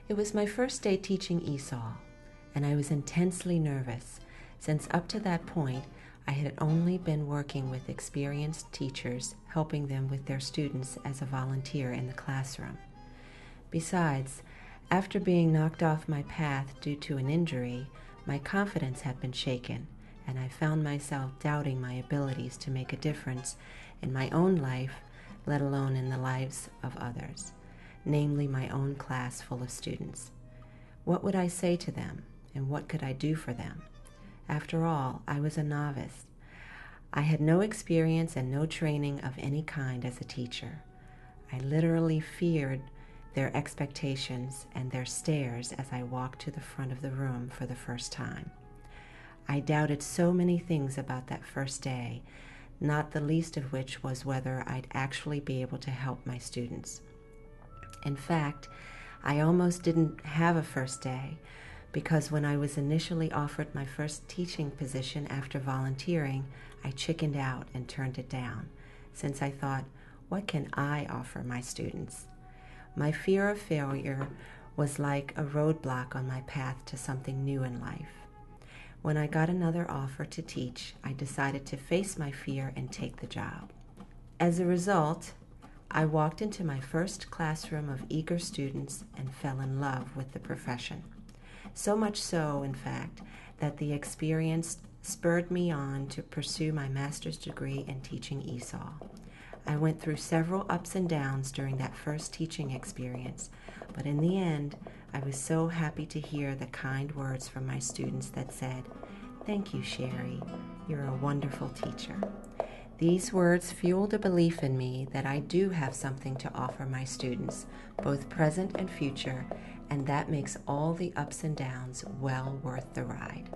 It was my first day teaching ESOL, and I was intensely nervous, since up to that point I had only been working with experienced teachers, helping them with their students as a volunteer in the classroom. Besides, after being knocked off my path due to an injury, my confidence had been shaken, and I found myself doubting my abilities to make a difference in my own life, let alone in the lives of others, namely my own class full of students. What would I say to them, and what could I do for them? After all, I was a novice. I had no experience and no training of any kind as a teacher. I literally feared their expectations and their stares as I walked to the front of the room for the first time. I doubted so many things about that first day, not the least of which was whether I'd actually be able to help my students. In fact, I almost didn't have a first day, because when I was initially offered my first teaching position after volunteering, I chickened out and turned it down, since I thought, what can I offer my students? My fear of failure was like a roadblock on my path to something new in life. When I got another offer to teach, I decided to face my fear and take the job. As a result, I walked into my first classroom of eager students and fell in love with the profession. So much so, in fact, that the experience spurred me on to pursue my master's degree in teaching ESOL. I went through several ups and downs during that first teaching experience, but in the end, I was so happy to hear the kind words from my students that said, "Thank you, Sherry. You're a wonderful teacher." These words fueled a belief in me that I do have something to offer my students, both present and future, and that makes all the ups and downs well worth the ride.